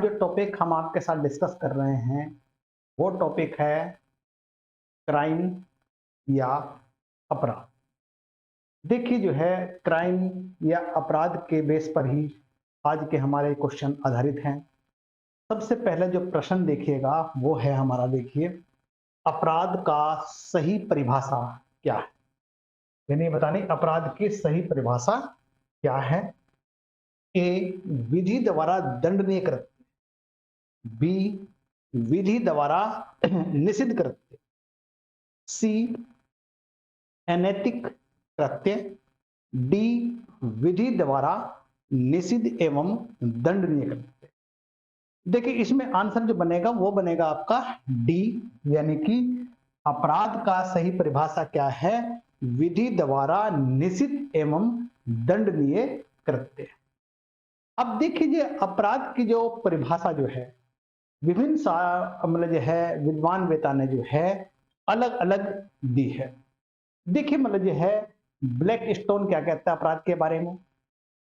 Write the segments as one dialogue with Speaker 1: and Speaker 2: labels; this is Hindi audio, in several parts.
Speaker 1: जो टॉपिक हम आपके साथ डिस्कस कर रहे हैं वो टॉपिक है क्राइम या अपराध। देखिए जो है क्राइम या अपराध के बेस पर ही आज के हमारे क्वेश्चन आधारित हैं। सबसे पहले जो प्रश्न देखिएगा वो है हमारा, देखिए अपराध का सही परिभाषा क्या है। यानी बताने अपराध की सही परिभाषा क्या है। ए, विधि द्वारा दंडनीय कृत्य। बी, विधि द्वारा निषिद्ध कृत्य। सी, अनैतिक कृत्य। डी, विधि द्वारा निषिद्ध एवं दंडनीय कृत्य। देखिए इसमें आंसर जो बनेगा वो बनेगा आपका डी, यानी कि अपराध का सही परिभाषा क्या है, विधि द्वारा निषिद्ध एवं दंडनीय कृत्य। अब देखिए अपराध की जो परिभाषा जो है विभिन्न मतलब जो है विद्वान वेता ने जो है अलग अलग दी है। देखिए मतलब जो है ब्लैक स्टोन क्या कहता है अपराध के बारे में,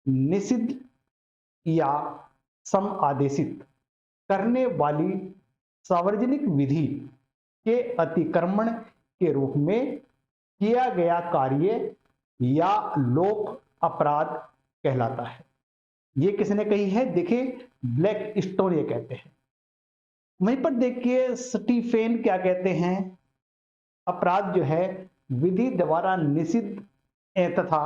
Speaker 1: निषिद्ध या सम आदेशित करने वाली सार्वजनिक विधि के अतिक्रमण के रूप में किया गया कार्य या लोक अपराध कहलाता है। ये किसने कही है, देखिए ब्लैक स्टोन ये कहते हैं। वहीं पर देखिए स्टीफेन क्या कहते हैं, अपराध जो है विधि द्वारा निषिद्ध तथा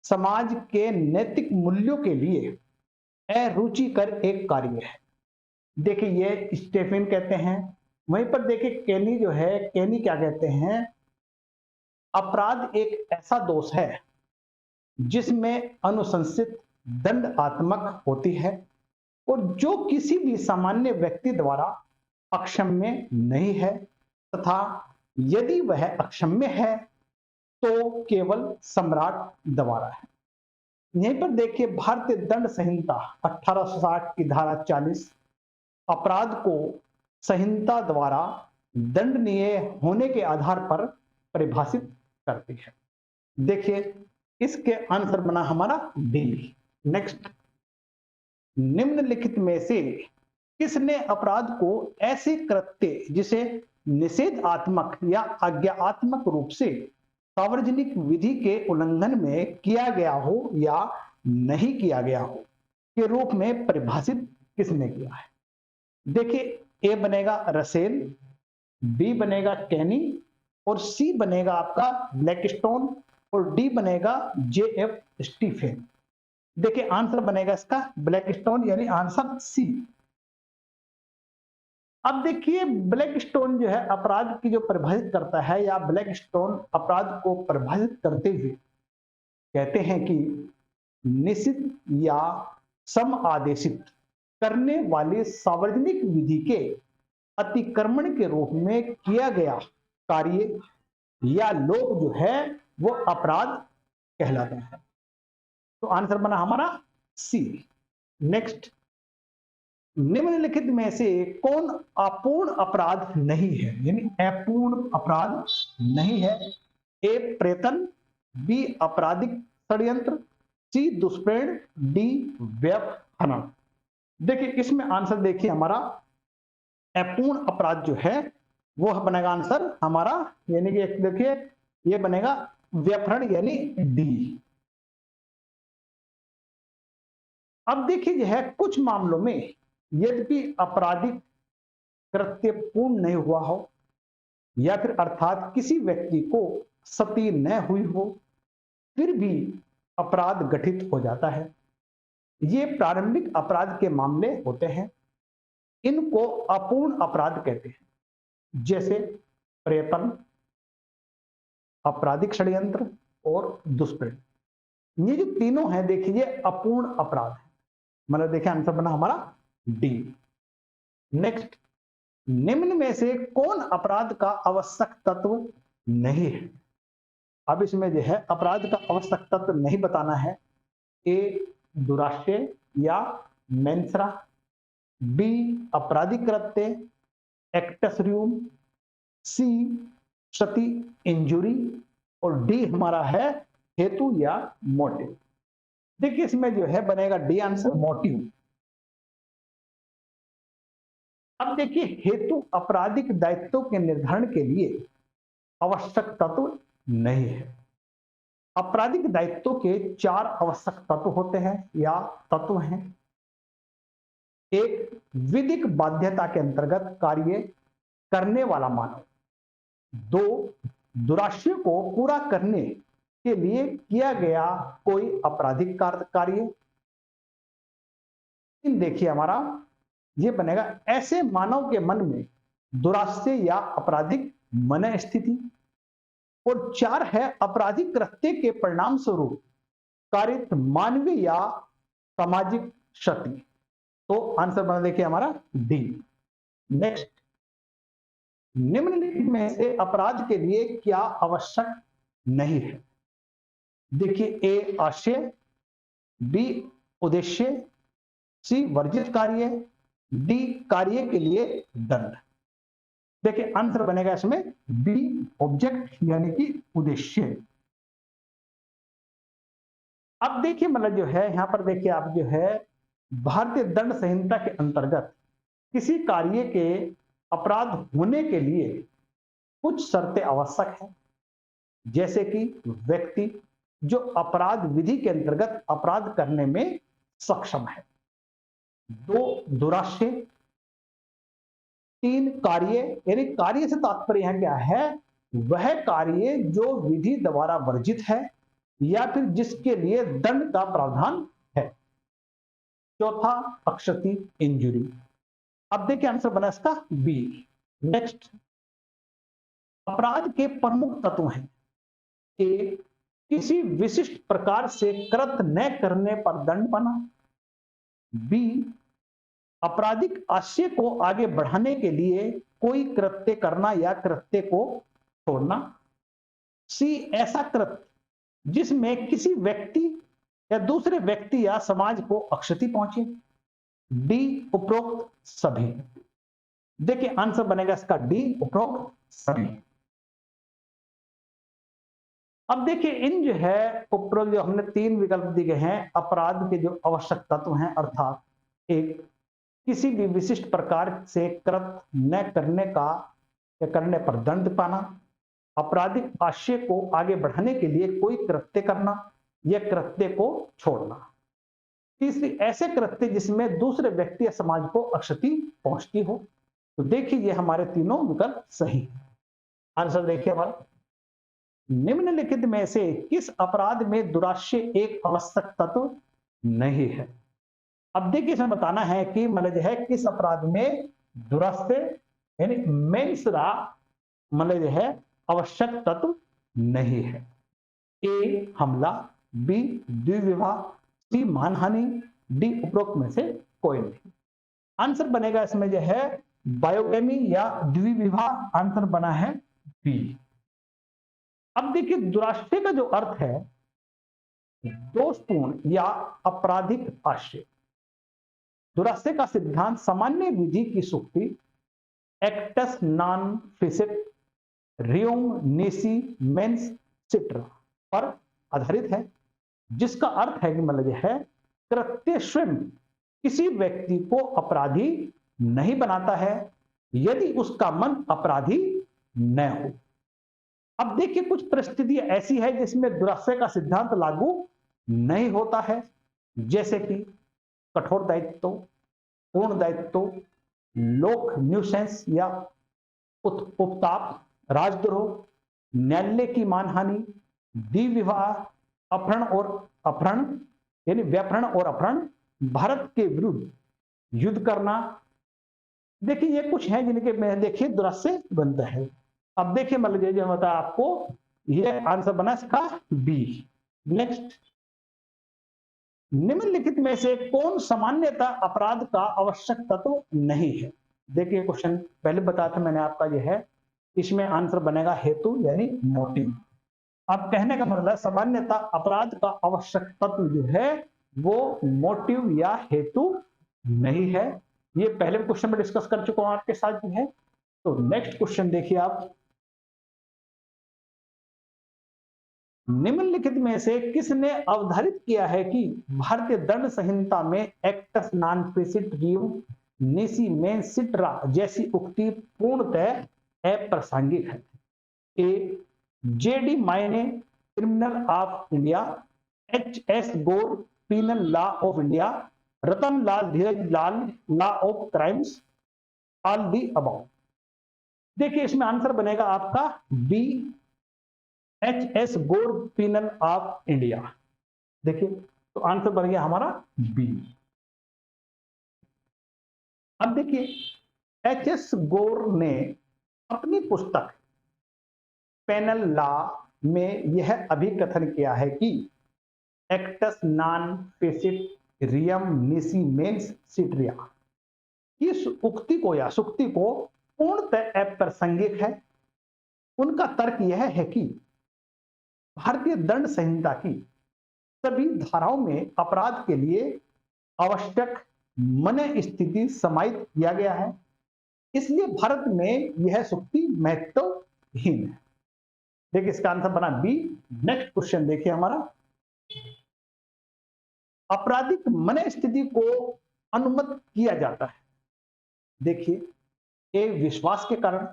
Speaker 1: समाज के नैतिक मूल्यों के लिए अरुचिकर एक कार्य है। देखिए ये स्टीफेन कहते हैं। वहीं पर देखिए केनी जो है, केनी क्या कहते हैं, अपराध एक ऐसा दोष है जिसमें अनुशंसित दंडात्मक होती है और जो किसी भी सामान्य व्यक्ति द्वारा अक्षम्य नहीं है, तथा यदि वह अक्षम्य है तो केवल सम्राट द्वारा है। यहीं पर देखिए भारतीय दंड संहिता 1860 की धारा 40 अपराध को संहिता द्वारा दंडनीय होने के आधार पर परिभाषित करती है। देखिए इसके आंसर बना हमारा डी। नेक्स्ट, निम्नलिखित में से किसने अपराध को ऐसे कृत्य जिसे निषेधात्मक या आज्ञात्मक रूप से सार्वजनिक विधि के उल्लंघन में किया गया हो या नहीं किया गया हो के रूप में परिभाषित किसने किया है। देखिए ए बनेगा रसेल, बी बनेगा कैनी और सी बनेगा आपका ब्लैकस्टोन और डी बनेगा जे.एफ. स्टीफेन। देखिए आंसर बनेगा इसका ब्लैकस्टोन, यानी आंसर सी। अब देखिए ब्लैकस्टोन जो है अपराध की जो परिभाषित करता है, या ब्लैकस्टोन अपराध को परिभाषित करते हुए कहते हैं कि निषिद्ध या सम आदेशित करने वाली सार्वजनिक विधि के अतिक्रमण के रूप में किया गया कार्य या लोक जो है वो अपराध कहलाता है। तो आंसर बना हमारा सी। नेक्स्ट, निम्नलिखित में से कौन अपूर्ण अपराध नहीं है, यानी अपूर्ण अपराध नहीं है। ए प्रेतन, बी आपराधिक षड्यंत्र, सी दुष्प्रेरण, डी व्यर्थ हनन। देखिए इसमें आंसर देखिए हमारा अपूर्ण अपराध जो है वो बनेगा आंसर हमारा, यानी कि देखिए ये बनेगा व्यफरण, यानी डी। अब देखिए जो है कुछ मामलों में यद्यपि आपराधिक कृत्य पूर्ण नहीं हुआ हो या फिर अर्थात किसी व्यक्ति को सती न हुई हो, फिर भी अपराध गठित हो जाता है। ये प्रारंभिक अपराध के मामले होते हैं। इनको अपूर्ण अपराध कहते हैं, जैसे प्रेतन, आपराधिक षड्यंत्र और दुष्प्रेरण। ये जो तीनों हैं देखिए अपूर्ण अपराध है, मतलब देखिए आंसर बना हमारा डी। नेक्स्ट, निम्न में से कौन अपराध का आवश्यक तत्व नहीं है। अब इसमें जो है अपराध का आवश्यक तत्व नहीं बताना है। ए दुराश्रय या मेंसरा, बी आपराधिक कृत्य एक्टस रियूम, सी सती इंजुरी और डी हमारा है हेतु या मोटिव। देखिए इसमें जो है बनेगा डी आंसर मोटिव। अब देखिए, हेतु आपराधिक दायित्वों के निर्धारण के लिए आवश्यक तत्व नहीं है। आपराधिक दायित्वों के 4 आवश्यक तत्व होते हैं या तत्व हैं। एक, विधिक बाध्यता के अंतर्गत कार्य करने वाला मानव। 2, दुराशय को पूरा करने के लिए किया गया कोई आपराधिक कार्य। देखिए हमारा ये बनेगा, ऐसे मानव के मन में दुराशय या आपराधिक मन स्थिति। और 4 है, आपराधिक कृत्य के परिणाम स्वरूप कारित मानवीय या सामाजिक क्षति। तो आंसर बना देखिए हमारा डी। नेक्स्ट, निम्नलिखित में से अपराध के लिए क्या आवश्यक नहीं है? देखिए, ए आशय, बी उद्देश्य, सी वर्जित कार्य, डी कार्य के लिए दंड। देखिए आंसर बनेगा इसमें बी ऑब्जेक्ट यानी कि उद्देश्य। अब देखिए मतलब जो है यहां पर देखिए आप जो है भारतीय दंड संहिता के अंतर्गत किसी कार्य के अपराध होने के लिए कुछ शर्तें आवश्यक हैं, जैसे कि व्यक्ति जो अपराध विधि के अंतर्गत अपराध करने में सक्षम है। 2, दुराशय। 3, कार्य, यानी कार्य से तात्पर्य यहां क्या है? वह कार्य जो विधि द्वारा वर्जित है या फिर जिसके लिए दंड का प्रावधान है। 4, अक्षति, इंजुरी। अब देखिए आंसर बना इसका बी। नेक्स्ट, अपराध के प्रमुख तत्व हैं। ए, किसी विशिष्ट प्रकार से कृत्य न करने पर दंड पाना। बी, आपराधिक आशय को आगे बढ़ाने के लिए कोई कृत्य करना या कृत्य को छोड़ना। सी, ऐसा कृत्य जिसमें किसी व्यक्ति या दूसरे व्यक्ति या समाज को अक्षति पहुंचे। डी, उपरोक्त सभी। देखिए आंसर बनेगा इसका डी, उपरोक्त सभी। अब देखिए इन जो है उपरोक्त जो हमने 3 विकल्प दिए हैं अपराध के जो आवश्यक तत्व हैं, अर्थात एक, किसी भी विशिष्ट प्रकार से कृत्य न करने का या करने पर दंड पाना। आपराधिक आशय को आगे बढ़ाने के लिए कोई कृत्य करना या कृत्य को छोड़ना। तीसरी, ऐसे कृत्य जिसमें दूसरे व्यक्ति या समाज को अक्षति पहुंचती हो। तो देखिए ये हमारे तीनों विकल्प सही हैं। आंसर देखिए हमारा, निम्नलिखित में से किस अपराध में दुराशय एक आवश्यक तत्व नहीं है? अब देखिए इसमें बताना है कि मतलब जो है किस अपराध में दुराशय यानी मेंसरा मतलब जो है आवश्यक तत्व नहीं है। ए, हमला, बी, द्विविवाह, सी, मानहानि, डी, उपरोक्त में से कोई नहीं। आंसर बनेगा इसमें जो है बायोगेमी या द्विविवाह। आंसर बना है बी। अब देखिए दुराशय का जो अर्थ है दोषपूर्ण या आपराधिक आशय। दुराशय का सिद्धांत सामान्य विधि की सूक्ति एक्टस नॉन फिसिट रियोम नेसी मेंस सिट्रा पर आधारित है, जिसका अर्थ है कि मतलब है कृत्य स्वयं किसी व्यक्ति को अपराधी नहीं बनाता है यदि उसका मन अपराधी न हो। अब देखिए कुछ परिस्थितियां ऐसी है जिसमें दुराशय का सिद्धांत लागू नहीं होता है, जैसे कि कठोर दायित्व, पूर्ण दायित्व, लोक न्यूसेंस या उपताप, राजद्रोह, न्यायालय की मानहानि, द्विविवाह, अपहरण यानी व्यापहरण और अपहरण, भारत के विरुद्ध युद्ध करना। देखिए ये कुछ है जिनके में देखिए दुराशय बनता है। अब देखिए मतलब जो बताया आपको, ये आंसर बना इसका बी। नेक्स्ट, निम्नलिखित में से कौन सामान्यतः अपराध का आवश्यक तत्व नहीं है? देखिए क्वेश्चन पहले बताया था मैंने आपका, जो है इसमें आंसर बनेगा हेतु यानी मोटिव। अब कहने का मतलब सामान्यतः अपराध का आवश्यक तत्व जो है वो मोटिव या हेतु नहीं है। ये पहले क्वेश्चन में डिस्कस कर चुका हूं आपके साथ जो है। तो नेक्स्ट क्वेश्चन देखिए आप, निम्नलिखित में से किसने अवधारित किया है कि भारतीय दंड संहिता में एक्टस नॉन फिसिट रियो निसी मेन सिट्रा जैसी उक्ति पूर्णतः अप्रासंगिक है। A J D Mayne criminal of India, H S Gour penal law of India, Ratan Lal Dhiraj Lal law of crimes, all the above. देखिए इसमें आंसर बनेगा आपका B, H S Gour penal of India. देखिए तो आंसर बन गया हमारा बी। अब देखिए एच एस गोर ने अपनी पुस्तक पेनल लॉ में यह अभिकथन किया है कि एक्टस नॉन फेसिट रियम निसी मेंस सिट्रिया, इस उक्ति को या सुक्ति को पूर्णतः अप्रासंगिक है। उनका तर्क यह है कि भारतीय दंड संहिता की सभी धाराओं में अपराध के लिए आवश्यक मन स्थिति समाहित किया गया है, इसलिए भारत में यह सुक्ति महत्वहीन है। देखिए इसका आंसर बना बी। नेक्स्ट क्वेश्चन देखिए हमारा, आपराधिक मन स्थिति को अनुमत किया जाता है। देखिए ए विश्वास के कारण,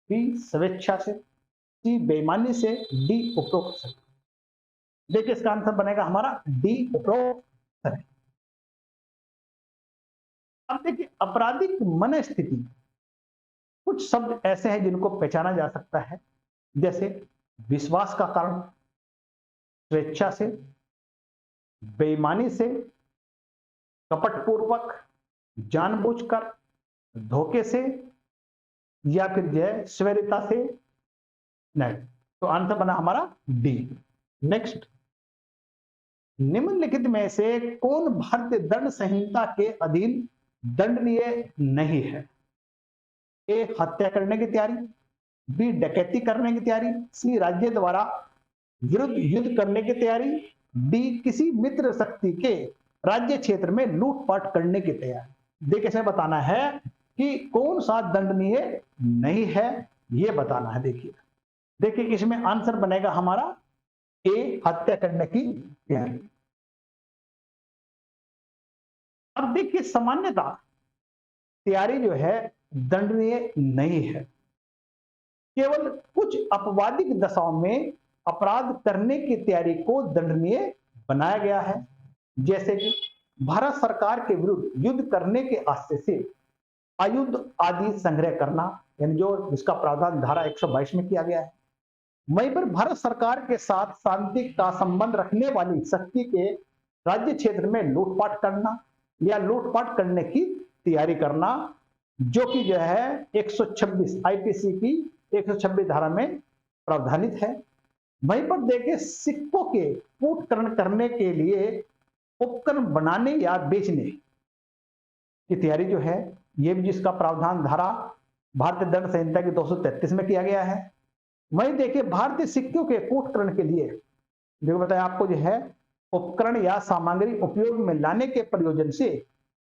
Speaker 1: बी स्वेच्छा से, सी बेईमानी से, डी उपरोक्त से। देखिए इसका आंसर बनेगा हमारा डी उपरोक्त से। अब देखिए आपराधिक मन स्थिति, कुछ शब्द ऐसे हैं जिनको पहचाना जा सकता है, जैसे विश्वास का कारण, स्वेच्छा से, बेईमानी से, कपटपूर्वक, जानबूझकर, धोखे से, या फिर जो है स्वैरिता से नहीं। तो आंसर बना हमारा डी। नेक्स्ट, निम्नलिखित में से कौन भारतीय दंड संहिता के अधीन दंडनीय नहीं है? ए हत्या करने की तैयारी, बी डकैती करने की तैयारी, सी राज्य द्वारा विरुद्ध युद्ध करने की तैयारी, डी किसी मित्र शक्ति के राज्य क्षेत्र में लूटपाट करने की तैयारी। देखिए इसे बताना है कि कौन सा दंडनीय नहीं है, यह बताना है। देखिए इसमें आंसर बनेगा हमारा ए हत्या करने की तैयारी। अब देखिए सामान्यतः तैयारी जो है दंडनीय नहीं है, केवल कुछ अपवादिक दशाओं में अपराध करने की तैयारी को दंडनीय बनाया गया है, जैसे कि भारत सरकार के विरुद्ध युद्ध करने के आशय से आयुध आदि संग्रह करना, यानी जो जिसका प्रावधान धारा 122 में किया गया है। वहीं पर भारत सरकार के साथ शांति का संबंध रखने वाली शक्ति के राज्य क्षेत्र में लूटपाट करना या लूटपाट करने की तैयारी करना, जो कि जो है 126 आईपीसी की 126 धारा में प्रावधानित है। वहीं पर देखिए सिक्कों के कूटकरण करने के लिए उपकरण बनाने या बेचने की तैयारी जो है, ये भी जिसका प्रावधान धारा भारतीय दंड संहिता की 233 में किया गया है। वहीं देखिए भारतीय सिक्कों के कूटकरण के लिए जो बताया आपको जो है उपकरण या सामग्री उपयोग में लाने के प्रयोजन से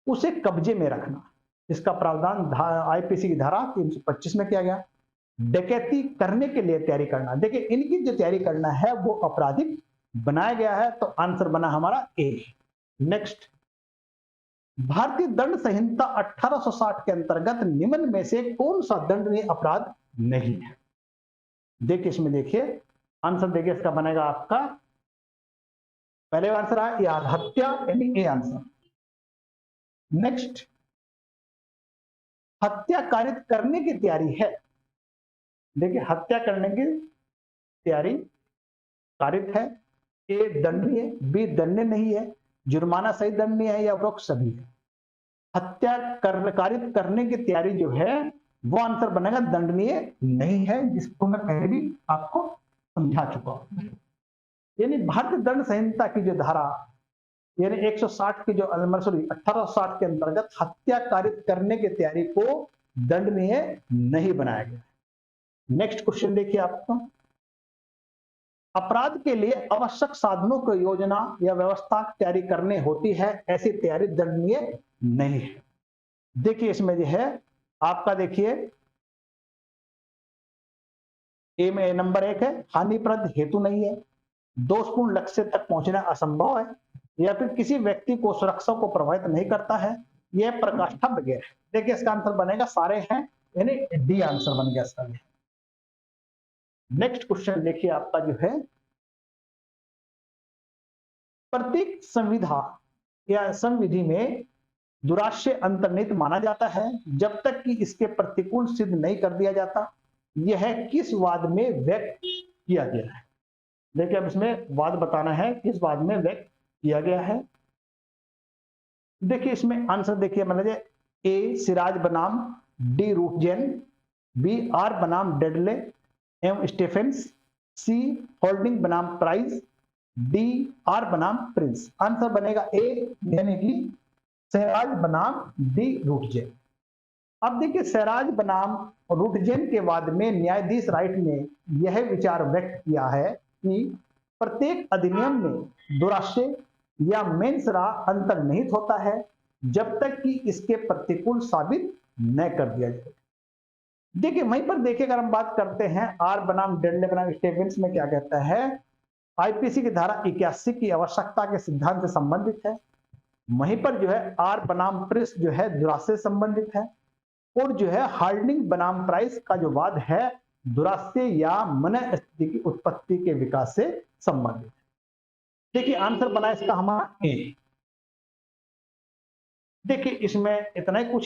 Speaker 1: उसे कब्जे में रखना, इसका प्रावधान आईपीसी की धारा 325 में किया गया। डकैती करने के लिए तैयारी करना, देखिए इनकी जो तैयारी करना है वो आपराधिक बनाया गया है, तो आंसर बना हमारा ए। नेक्स्ट, भारतीय दंड संहिता 1860 के अंतर्गत निम्न में से कौन सा दंडनीय अपराध नहीं है? देखिए इसमें देखिए आंसर देखिए इसका बनेगा आपका पहले आंसर है या हत्या, यानी ए आंसर। नेक्स्ट, हत्या कारित करने की तैयारी है। देखिए हत्या करने की तैयारी कारित है, ए दंडनीय, बी दंडनीय नहीं है, जुर्माना सही दंडनीय है, या उपरोक्त सभी है। हत्या कारित करने की तैयारी जो है वो आंसर बनेगा दंडनीय नहीं है, जिसको मैं पहले भी आपको समझा चुका हूं। यानी भारतीय दंड संहिता की जो धारा यानी 160 की जो 1860 के अंतर्गत हत्या कारित करने की तैयारी को दंडनीय नहीं बनाया गया। नेक्स्ट क्वेश्चन देखिए आपको, अपराध के लिए आवश्यक साधनों की योजना या व्यवस्था तैयारी करने होती है, ऐसी तैयारी दंडनीय नहीं है। देखिए इसमें जो है आपका देखिए ए में नंबर 1 है हानिप्रद हेतु नहीं है, दोषपूर्ण लक्ष्य तक पहुंचना असंभव है, या फिर किसी व्यक्ति को सुरक्षा को प्रभावित नहीं करता है, यह प्रकाष्ठा वगैरह। देखिए इसका आंसर बनेगा सारे हैं, यानी डी आंसर बन गया इसका। नेक्स्ट क्वेश्चन देखिए आपका जो है, प्रत्येक संविधा या संविधि में दुराशय अंतर्निहित माना जाता है जब तक कि इसके प्रतिकूल सिद्ध नहीं कर दिया जाता। यह किस वाद में व्यक्त किया गया है? देखिए अब इसमें वाद बताना है, किस वाद में व्यक्त किया गया है। देखिए इसमें आंसर देखिए मान ए सिराज बनाम डी रूफजेन, बी आर बनाम डेडले एम स्टेफेंस, सी होल्डिंग बनाम प्राइस, डी आर बनाम प्रिंस। आंसर बनेगा ए, यानी कि सिराज बनाम डी रूटजेन। अब देखिए सिराज बनाम रूटजेन के वाद में न्यायाधीश राइट ने यह विचार व्यक्त किया है कि प्रत्येक अधिनियम में दुराशय या मेंस रा अंतर्निहित होता है जब तक कि इसके प्रतिकूल साबित न कर दिया जाए। देखिए वहीं पर देखिए अगर हम बात करते हैं आर बनाम डेडले बनाम स्टेफेंस में क्या कहता है, आईपीसी की धारा 81 की आवश्यकता के सिद्धांत से संबंधित है। वहीं पर जो है आर बनाम प्रिस जो है दुराशय से संबंधित है, और जो है हार्डनिंग बनाम प्राइस का जो वाद है दुराशय या मन स्थिति की उत्पत्ति के विकास से संबंधित है। देखिए आंसर बना इसका हमारा ए। देखिए इसमें इतना ही कुछ